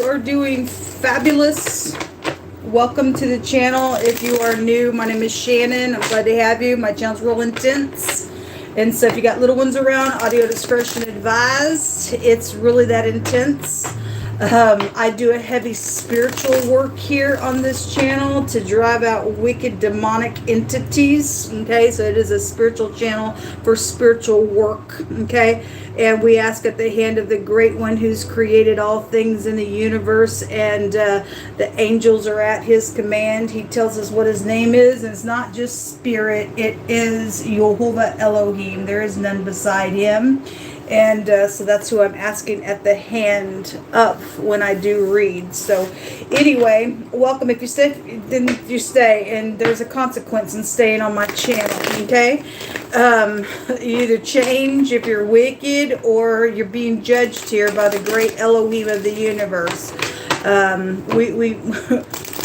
are doing fabulous. Welcome to the channel. If you are new, my name is Shannon. I'm glad to have you. My channel's real intense. And so if you got little ones around, audio discretion advised. It's really that intense. I do a heavy spiritual work here on this channel to drive out wicked demonic entities. Okay, so it is a spiritual channel for spiritual work. Okay, and we ask at the hand of the great one who's created all things in the universe, and the angels are at his command. He tells us what his name is, and it's not just spirit, it is Jehovah Elohim. There is none beside him. And so that's who I'm asking at the hand of when I do read. So anyway, welcome. If you stay, then you stay. And there's a consequence in staying on my channel, okay? You either change if you're wicked or you're being judged here by the great Elohim of the universe.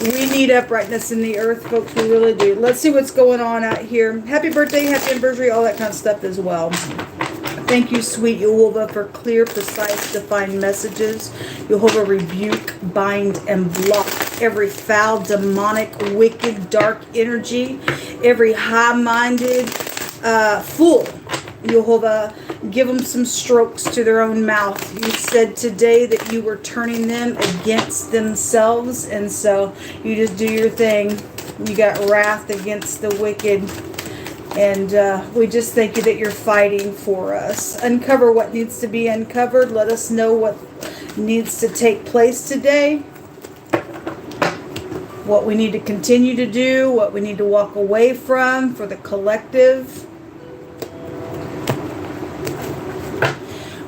We need uprightness in the earth, folks. We really do. Let's see what's going on out here. Happy birthday, happy anniversary, all that kind of stuff as well. Thank you, sweet Jehovah, for clear, precise, defined messages. Jehovah, rebuke, bind, and block every foul, demonic, wicked, dark energy, every high-minded fool. Jehovah, give them some strokes to their own mouth. You said today that you were turning them against themselves, and so you just do your thing. You got wrath against the wicked. And we just thank you that you're fighting for us. Uncover what needs to be uncovered. Let us know what needs to take place today. What we need to continue to do. What we need to walk away from for the collective.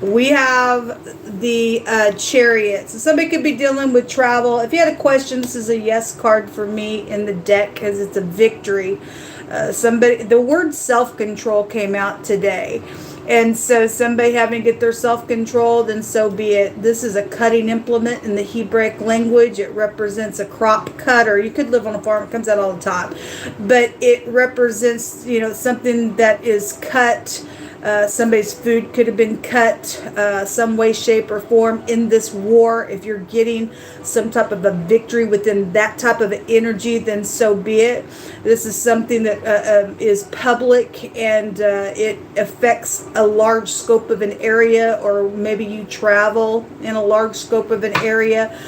We have the Chariot. So somebody could be dealing with travel. If you had a question, this is a yes card for me in the deck because it's a victory. The word self-control came out today. And so somebody having to get their self-control, then so be it. This is a cutting implement in the Hebraic language. It represents a crop cutter. You could live on a farm. It comes out all the time. But it represents, something that is cut. Somebody's food could have been cut some way, shape, or form in this war. If you're getting some type of a victory within that type of energy, then so be it. This is something that is public, and it affects a large scope of an area, or maybe you travel in a large scope of an area,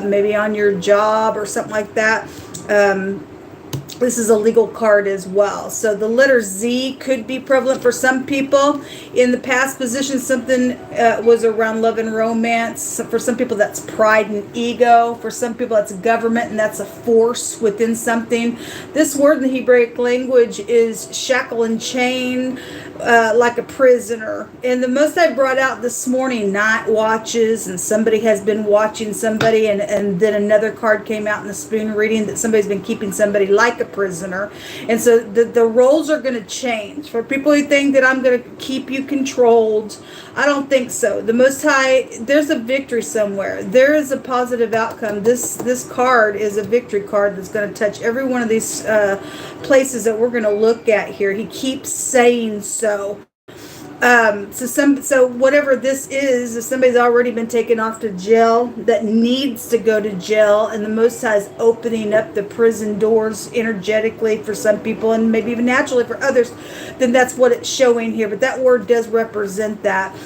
maybe on your job or something like that. This is a legal card as well. So the letter Z could be prevalent for some people. In the past position, something was around love and romance. For some people, that's pride and ego. For some people, that's government, and that's a force within something. This word in the Hebraic language is shackle and chain, like a prisoner. And the most I brought out this morning, night watches, and somebody has been watching somebody, and then another card came out in the spoon reading that somebody's been keeping somebody like a prisoner. And so the roles are going to change. For people who think that I'm going to keep you controlled, I don't think so. The Most High, there's a victory somewhere. There is a positive outcome. This card is a victory card that's going to touch every one of these places that we're going to look at here. He keeps saying so. So whatever this is, if somebody's already been taken off to jail that needs to go to jail, and the Most High is opening up the prison doors energetically for some people, and maybe even naturally for others, then that's what it's showing here. But that word does represent that.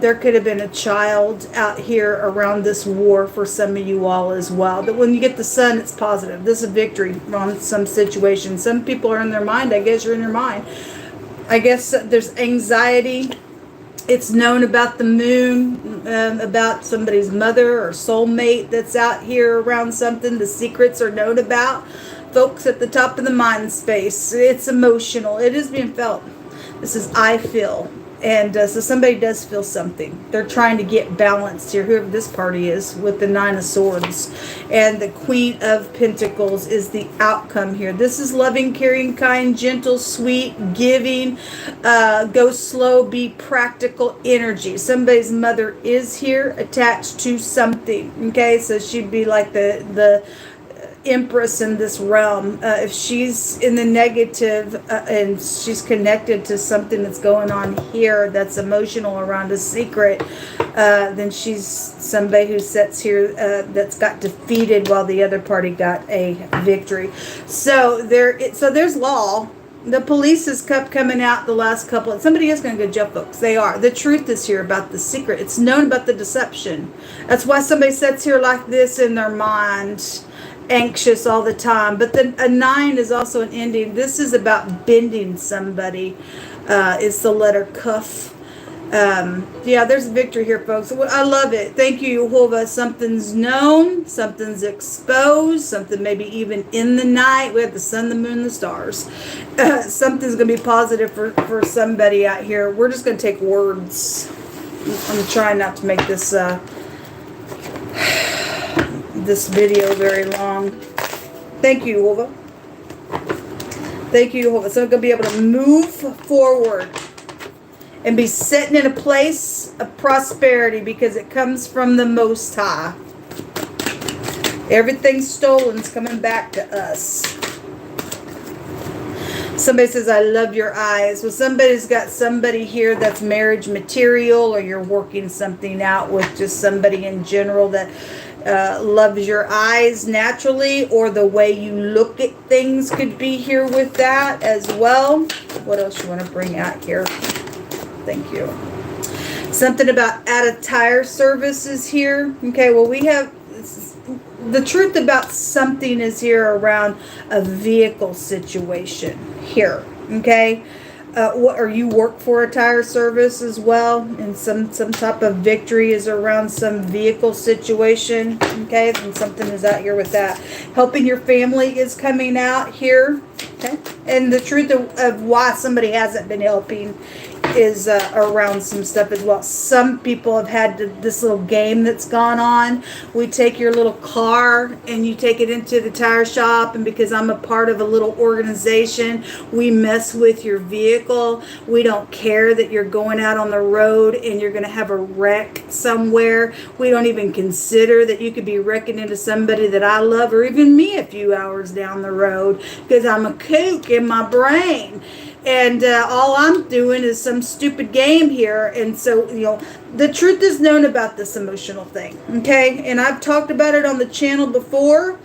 There could have been a child out here around this war for some of you all as well. But when you get the sun, it's positive. This is a victory on some situation. Some people are in their mind. I guess you're in your mind. I guess there's anxiety. It's known about the moon, about somebody's mother or soulmate that's out here around something. The secrets are known about. Folks at the top of the mind space. It's emotional. It is being felt. This is I feel. And so somebody does feel something. They're trying to get balanced here, whoever this party is, with the Nine of Swords. And the Queen of Pentacles is the outcome here. This is loving, caring, kind, gentle, sweet, giving, go slow, be practical energy. Somebody's mother is here attached to something. Okay, so she'd be like the Empress in this realm. If she's in the negative and she's connected to something that's going on here that's emotional around a secret, then she's somebody who sits here that's got defeated while the other party got a victory. So there's law. The police has kept coming out the last couple. Somebody is going to go to jail, folks. They are. The truth is here about the secret. It's known about the deception. That's why somebody sits here like this in their mind, anxious all the time. But then a 9 is also an ending. This is about bending somebody. It's the letter Cuff. Yeah, there's victory here, folks. I love it. Thank you, Jehovah. Something's known, something's exposed, something maybe even in the night. We have the sun, the moon, the stars. Something's going to be positive for somebody out here. We're just going to take words. I'm trying not to make this this video very long. Thank you, Jehovah. Thank you, Jehovah. So I'm going to be able to move forward and be sitting in a place of prosperity because it comes from the Most High. Everything stolen is coming back to us. Somebody says, I love your eyes. Well, somebody's got somebody here that's marriage material, or you're working something out with just somebody in general that loves your eyes naturally, or the way you look at things could be here with that as well. What else you want to bring out here? Thank you. Something about at a tire service is here. Okay, well, we have the truth about something is here around a vehicle situation here. Okay, or you work for a tire service as well, and some type of victory is around some vehicle situation. Okay, and something is out here with that. Helping your family is coming out here. Okay, and the truth of why somebody hasn't been helping is around some stuff as well. Some people have had this little game that's gone on. We take your little car and you take it into the tire shop, and because I'm a part of a little organization, we mess with your vehicle. We don't care that you're going out on the road and you're going to have a wreck somewhere. We don't even consider that you could be wrecking into somebody that I love, or even me a few hours down the road, because I'm a kook in my brain. And all I'm doing is some stupid game here. And so, you know, the truth is known about this emotional thing. Okay. And I've talked about it on the channel before.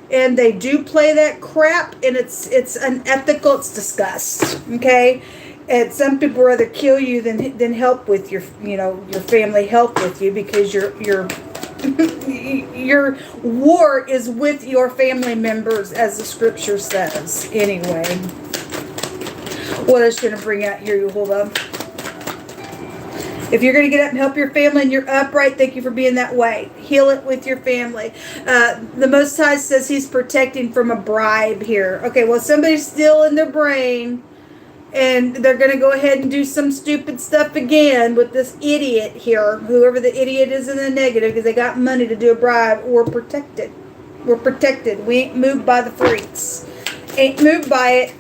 And they do play that crap. And it's unethical. It's disgust. Okay. And some people rather kill you than help with your family, help with you, because your war is with your family members, as the scripture says. Anyway. What else going to bring out here, Jehovah? If you're going to get up and help your family and you're upright, thank you for being that way. Heal it with your family. The Most High says he's protecting from a bribe here. Okay, well, somebody's still in their brain, and they're going to go ahead and do some stupid stuff again with this idiot here. Whoever the idiot is in the negative, because they got money to do a bribe. We're protected. We're protected. We ain't moved by the freaks. Ain't moved by it.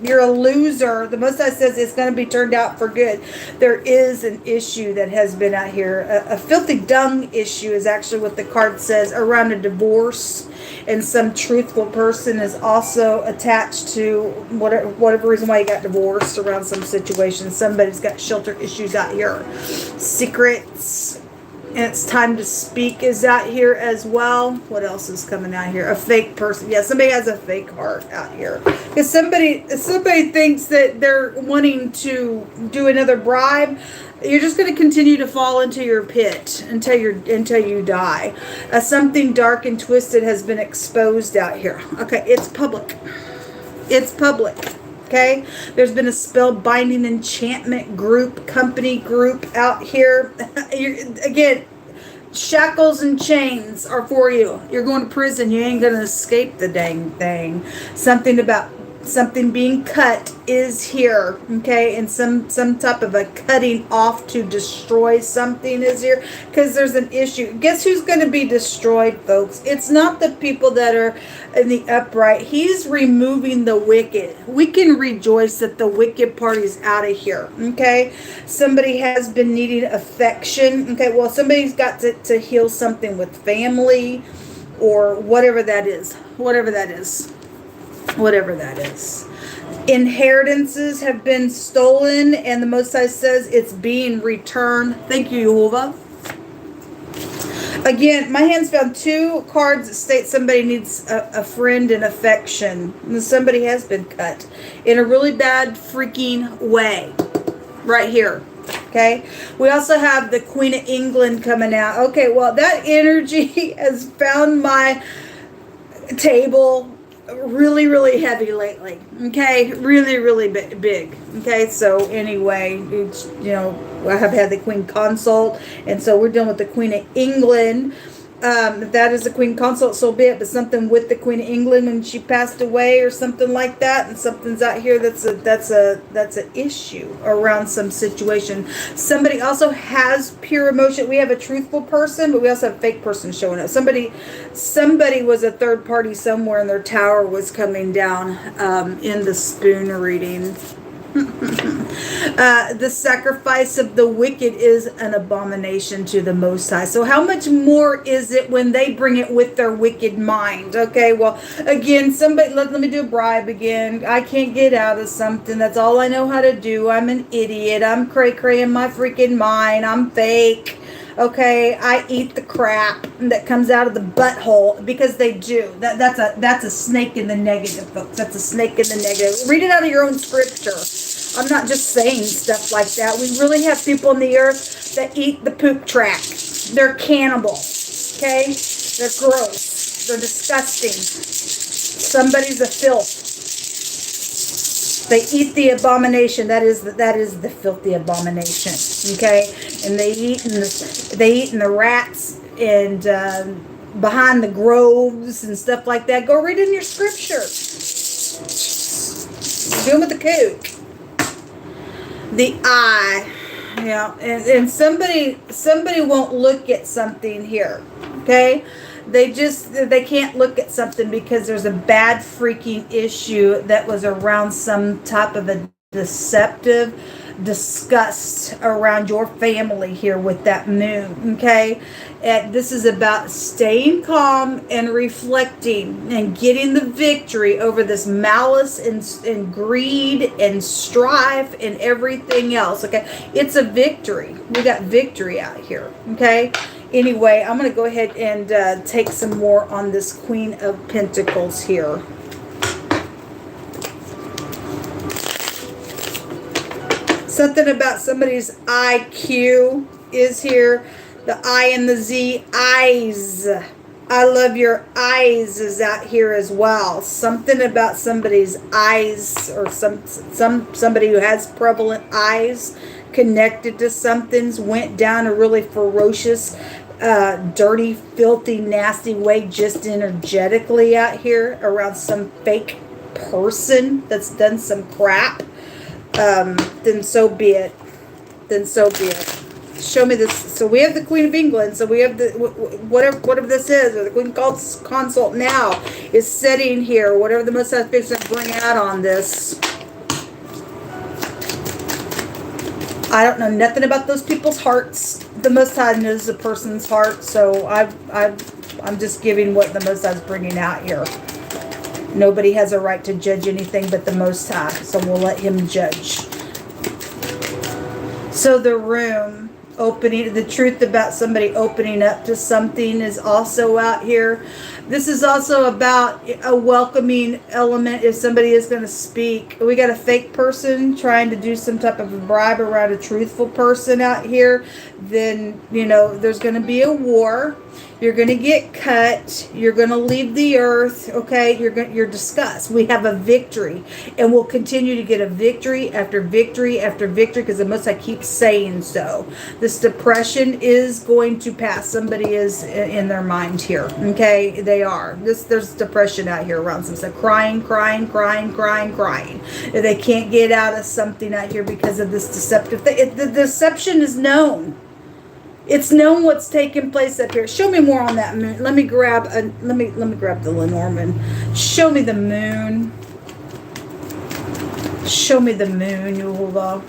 You're a loser. The Most High says it's going to be turned out for good. There is an issue that has been out here. A filthy dung issue is actually what the card says, around a divorce. And some truthful person is also attached to whatever reason why you got divorced, around some situation. Somebody's got shelter issues out here. Secrets. And it's time to speak is out here as well. What else is coming out here? A fake person. Yeah, somebody has a fake heart out here. Because somebody thinks that they're wanting to do another bribe, you're just going to continue to fall into your pit until you die. Something dark and twisted has been exposed out here. Okay, it's public. It's public. Okay, there's been a spell binding enchantment group, company group out here. Again, shackles and chains are for you. You're going to prison. You ain't going to escape the dang thing. Something about something being cut is here. Okay, and some type of a cutting off to destroy something is here, because there's an issue. Guess who's going to be destroyed, folks? It's not the people that are in the upright. He's removing the wicked. We can rejoice that the wicked party's out of here. Okay, somebody has been needing affection. Okay, well, somebody's got to heal something with family. or whatever that is. Whatever that is. Whatever that is. Inheritances have been stolen, and the Most High says it's being returned. Thank you, Jehovah. Again, my hands found 2 cards that state somebody needs a friend and affection. And somebody has been cut in a really bad freaking way. Right here. Okay. We also have the Queen of England coming out. Okay, well, that energy has found my table really, really heavy lately. Okay, really, really big. Okay, so anyway, it's, you know, I have had the Queen Consort, and so we're dealing with the Queen of England. That is the Queen Consort, so be it, but something with the Queen of England when she passed away or something like that, and something's out here that's an issue around some situation. Somebody also has pure emotion. We have a truthful person, but we also have a fake person showing up. Somebody was a third party somewhere, and their tower was coming down in the spoon reading. The sacrifice of the wicked is an abomination to the Most High. So how much more is it when they bring it with their wicked mind? Okay, well, again, somebody, let me do a bribe again. I can't get out of something. That's all I know how to do. I'm an idiot. I'm cray-cray in my freaking mind. I'm fake. Okay, I eat the crap that comes out of the butthole, because they do. That's a snake in the negative, folks. That's a snake in the negative. Read it out of your own scripture. I'm not just saying stuff like that. We really have people on the earth that eat the poop track. They're cannibals. Okay, they're gross. They're disgusting. Somebody's a filth. They eat the abomination. That is the filthy abomination. Okay, and they eat in the rats and behind the groves and stuff like that. Go read in your scripture. Do them with the kook. The eye. Yeah, and somebody won't look at something here. Okay. They can't look at something because there's a bad freaking issue that was around some type of a deceptive disgust around your family here with that moon. Okay, and this is about staying calm and reflecting and getting the victory over this malice and greed and strife and everything else. Okay, it's a victory. We got victory out here. Okay. Anyway, I'm going to go ahead and take some more on this Queen of Pentacles here. Something about somebody's IQ is here. The I and the Z, eyes. I love your eyes is out here as well. Something about somebody's eyes, or somebody who has prevalent eyes connected to something's went down a really ferocious, dirty, filthy, nasty way, just energetically out here around some fake person that's done some crap. Then so be it. Then so be it. Show me this. So we have the Queen of England. So we have the whatever this is, or the Queen Consort now is sitting here. Whatever the Most High is going to bring out on this. I don't know nothing about those people's hearts. The Most High knows the person's heart, so I'm just giving what the Most High is bringing out here. Nobody has a right to judge anything but the Most High, so we'll let Him judge. So the room opening, the truth about somebody opening up to something is also out here. This is also about a welcoming element if somebody is going to speak. We got a fake person trying to do some type of a bribe around a truthful person out here. Then, you know, there's going to be a war. You're going to get cut. You're going to leave the earth. Okay, you're discussed. We have a victory, and we'll continue to get a victory after victory after victory, because the Most High keeps saying so. This depression is going to pass. Somebody is in their mind here. Okay, they are. There's depression out here around some stuff. Crying. They can't get out of something out here because of this deceptive thing. The deception is known. It's known what's taking place up here. Show me more on that moon. Let me grab the Lenormand. Show me the moon. Show me the moon, Yehovah.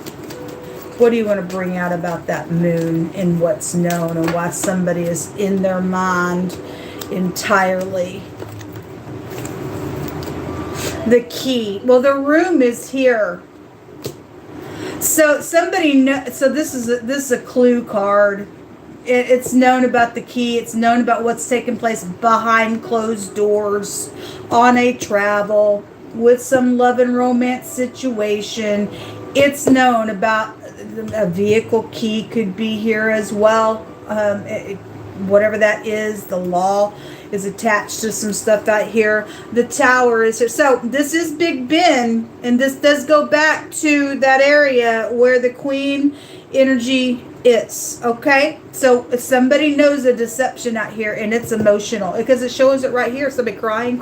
What do you want to bring out about that moon and what's known, and why somebody is in their mind entirely. The key. Well, the room is here. So somebody so this is a clue card. It's known about the key. It's known about what's taking place behind closed doors on a travel with some love and romance situation. It's known about a vehicle key could be here as well. Whatever that is, the law is attached to some stuff out here. The tower is here. So this is Big Ben, and this does go back to that area where the Queen energy is. Okay, so if somebody knows a deception out here, and it's emotional because it shows it right here. Somebody crying.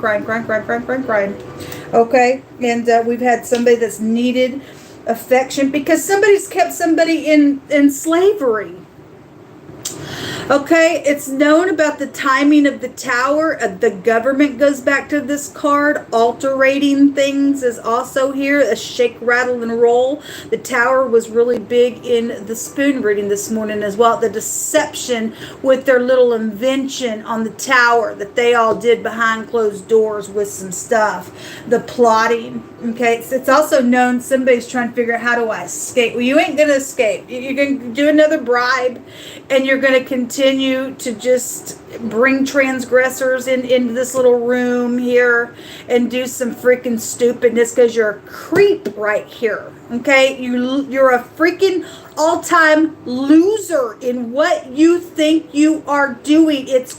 Okay, and we've had somebody that's needed affection because somebody's kept somebody in slavery. Okay, it's known about the timing of the tower. The government goes back to this card. Alterating things is also here. A shake, rattle, and roll. The tower was really big in the spoon reading this morning as well. The deception with their little invention on the tower that they all did behind closed doors with some stuff. The plotting. Okay, it's also known somebody's trying to figure out, how do I escape? Well, you ain't going to escape. You're going to do another bribe, and you're going to continue to just bring transgressors into this little room here and do some freaking stupidness because you're a creep right here. Okay, you're a freaking all-time loser in what you think you are doing. It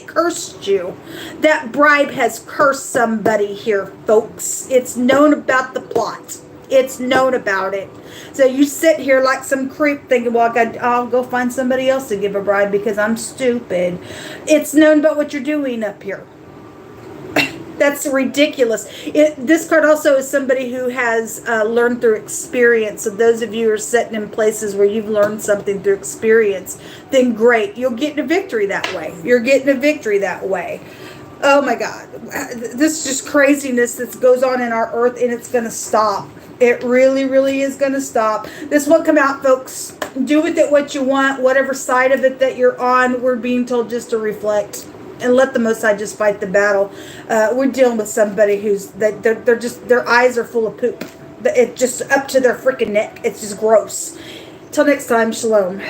cursed you. That bribe has cursed somebody here, folks. It's known about the plot. It's known about it. So you sit here like some creep thinking, well, I'll go find somebody else to give a bribe because I'm stupid. It's known about what you're doing up here. That's ridiculous. This card also is somebody who has learned through experience. So those of you who are sitting in places where you've learned something through experience, then great. You'll get a victory that way. You're getting a victory that way. Oh my God. This is just craziness that goes on in our earth, and it's going to stop. It really, really is going to stop. This won't come out, folks. Do with it what you want. Whatever side of it that you're on, we're being told just to reflect. And let the Most High just fight the battle. We're dealing with somebody who's they're just, their eyes are full of poop. It's just up to their freaking neck. It's just gross. Till next time, shalom.